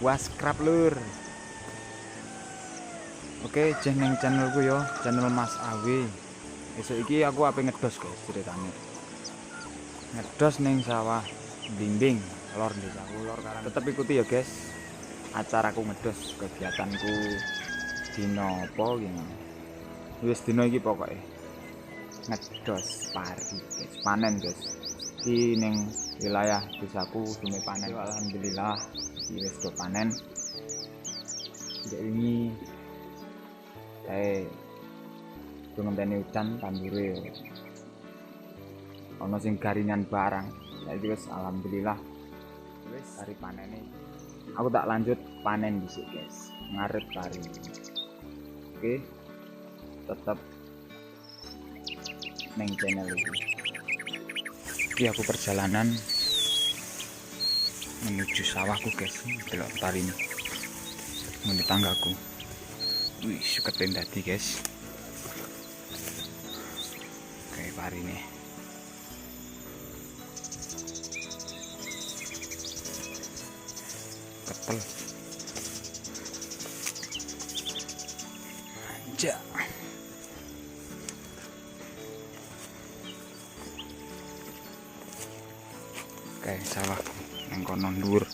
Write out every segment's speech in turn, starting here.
Waskrap lur. Oke, jeneng channelku yo, channel Mas Awi. Esuk iki aku ape ngedos guys ceritane. Ngedos ning sawah Blimbing, lor desaku lor Karang. Tetep ikuti ya guys. Acaraku ngedos, kegiatanku dino apa gini. Wis dino iki pokoke. Ngedos pari guys, panen guys. Iki ning wilayah desaku dume panen. Alhamdulillah iki wis do panen. Ini ngenteni hujan tandure yo. Ana sing garingan barang. Saiki wis alhamdulillah wis hari panene. Aku tak lanjut panen dhisik, guys. Ngarep pari. Oke. Tetap neng channel ini. Iki aku perjalanan menuju sawahku, guys. Delok pari ini. Nang tanggaku. Wih, suketin tadi guys. Kayak pari nih. Ketel. Anjak. Kayak sawahku yang konon dhuwur.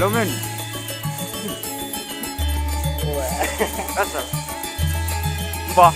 Halo men. Asal. Mbah.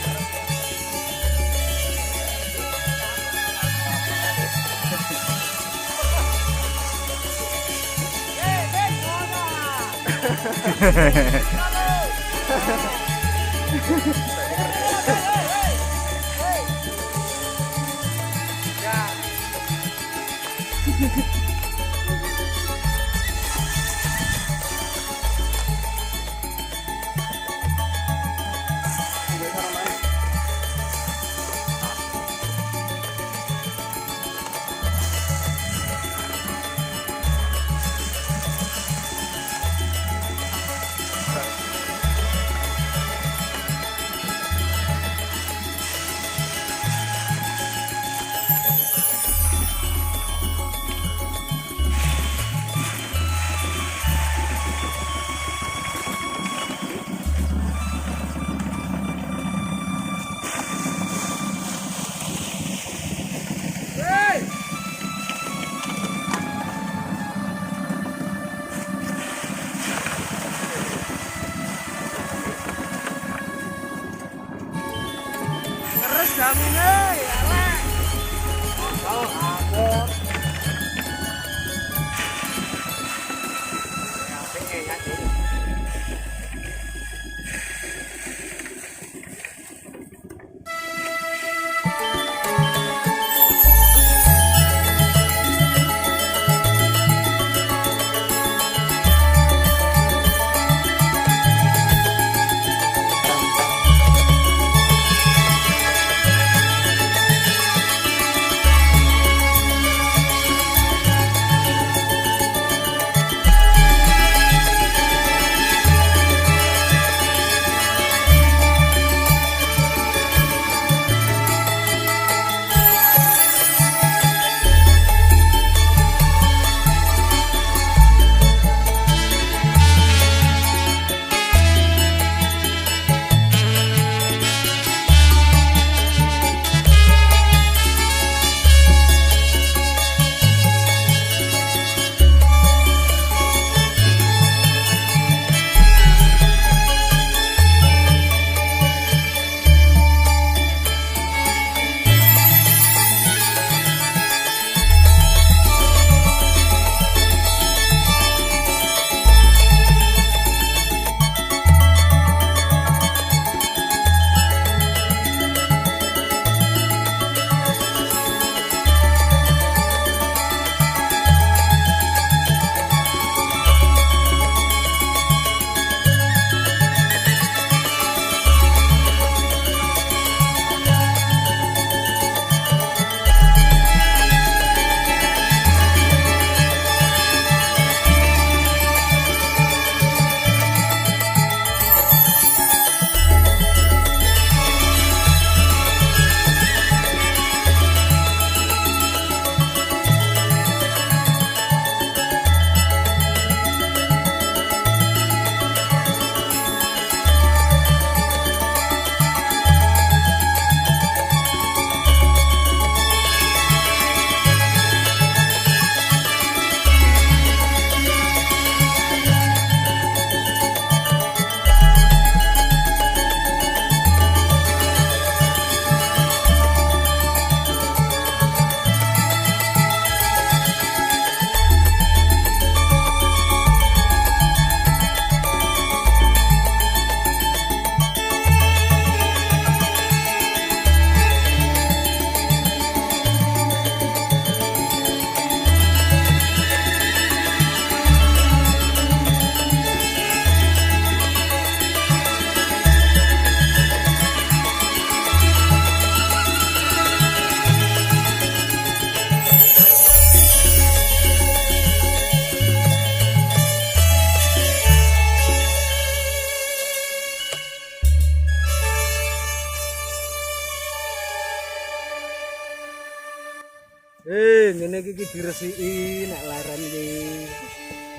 ngene iki diresiki nek leren iki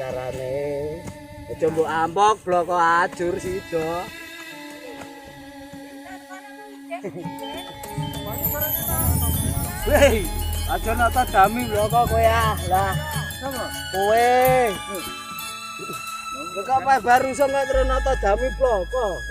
carane. Aja mbok ampok bloko ajur sida. Hei, aja nata dami bloko kowe ah. Lah, sapa? Kowe. Kok apa baru iso kok terus nata dami bloko?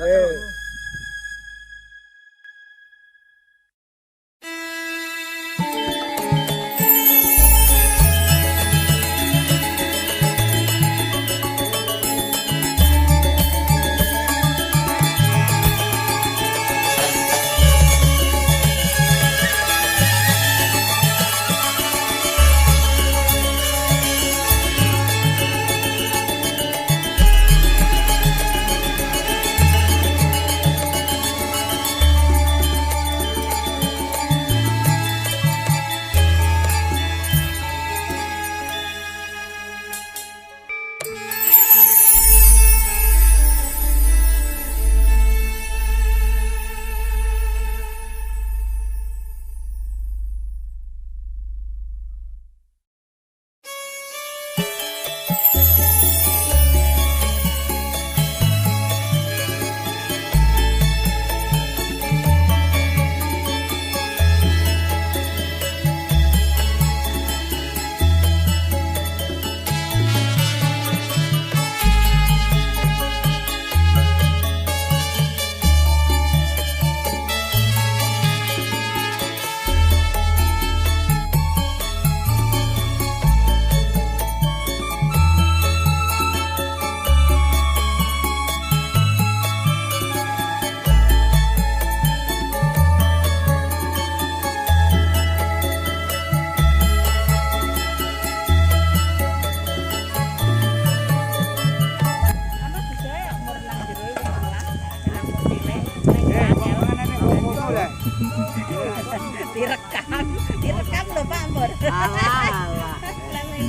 Direkam lho Pak Mbur. Alah.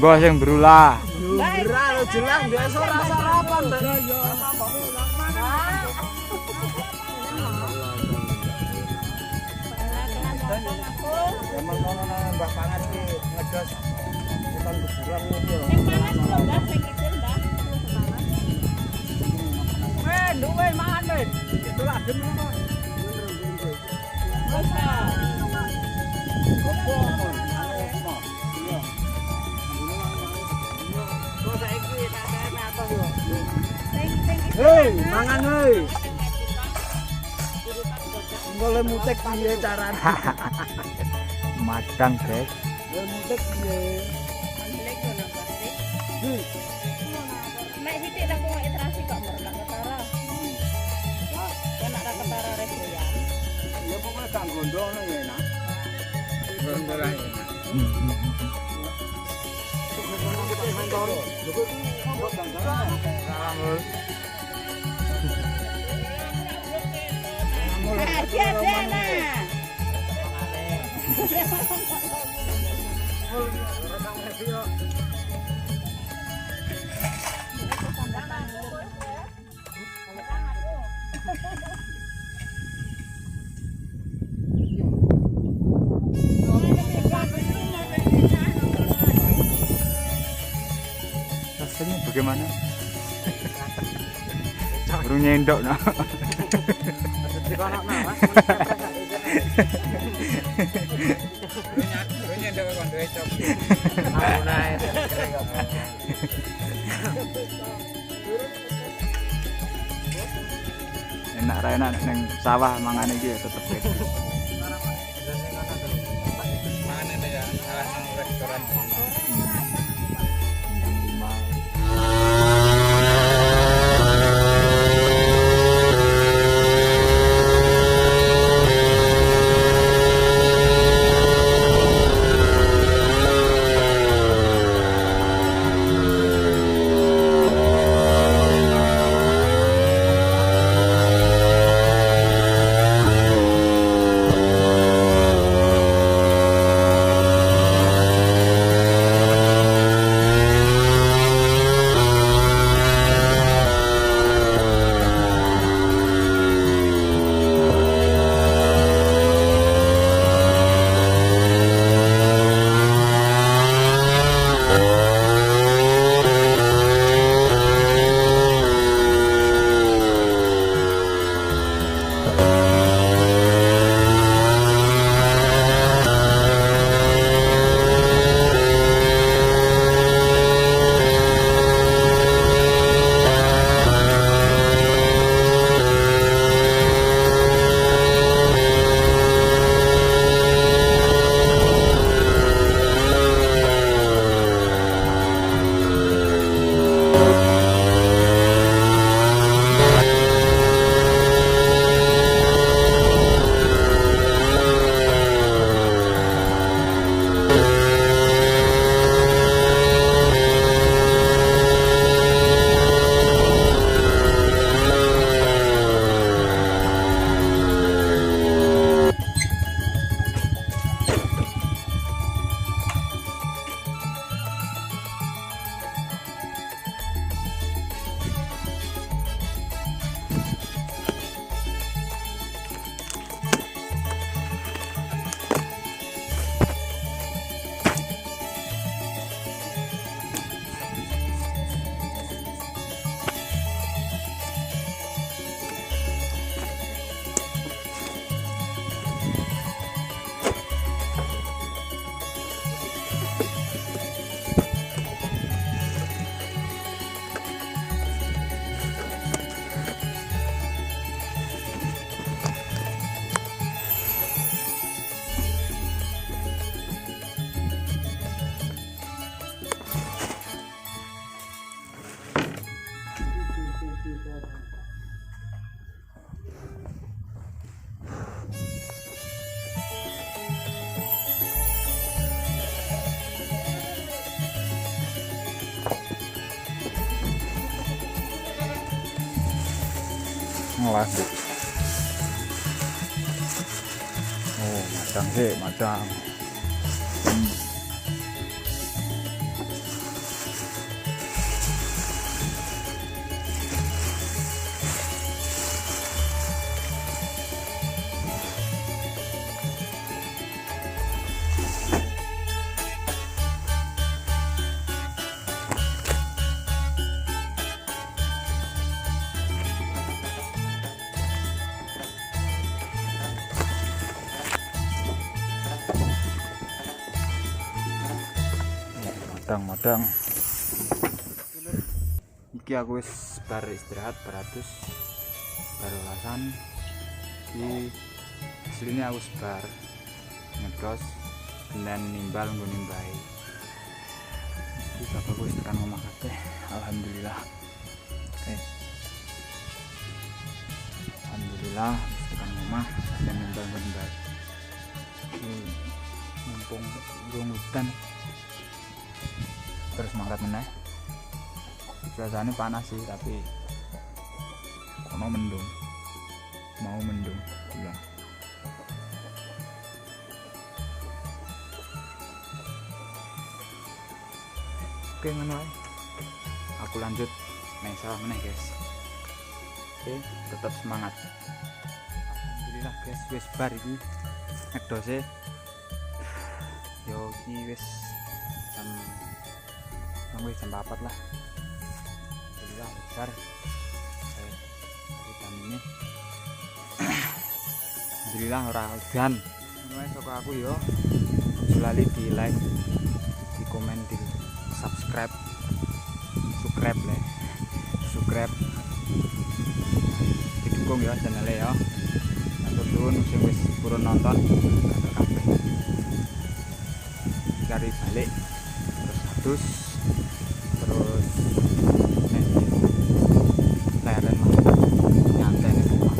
Mbah sing berulah. Berulah lo jelas biasa ora sarapan to. Zaman kono Mbah Pangan iki ngedos hutan kuburan ngono. Sing panas lho Mbah, sing kecil Mbah. Duwe mangan wis. Itu adem ngono. Hei, mangan hei. Ngole mutek piye carane? Madang, guys. Ngole mutek piye? Lek ngono pasti. Mek sithik tak kok terasi kok merak ketara. Kena ra ketara regoyan. Ya pokoke gak gondono ya enak. Gondol ae. Rasanya bagaimana? Burung nyendok nah. Enak ra enak neng sawah mangan iki ya tetep gitu. Mangan ini ya, salah nang restoran. ngelanduk. Oh, madang sih, madang. Madang. Iki aku wis bar istirahat beratus baru lasan iki aslinya aku bar ngedos dan nimbal nggo nimbahi iki bapak wis tekan omah kabeh alhamdulillah. Alhamdulillah wis tekan omah dan nimbal nggo nimbahi mumpung urung hutan terus mangkat meneh. Cuacanya panas sih tapi kono mendung, mau mendung ya. Oke ngono ae. Aku lanjut neng sawah meneh guys. Oke, tetap semangat. Alhamdulillah guys wis bar iki ngedose. Yo iki wis jam 4 lah. Alhamdulillah besar vitaminnya. Alhamdulillah ora udan. Mulai saka aku yo. Lali di like, di komen, di subscribe didukung ya channelnya ya. Matur nuwun sing wis purun nonton kabeh. Cari balik terus leren lah nyantai nih rumah.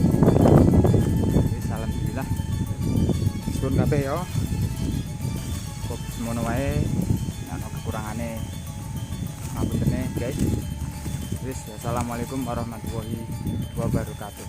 Jadi alhamdulillah suwun kabeh ya kok semono wae ana kekurangane ngapuntene guys. Wis assalamualaikum warahmatullahi wabarakatuh.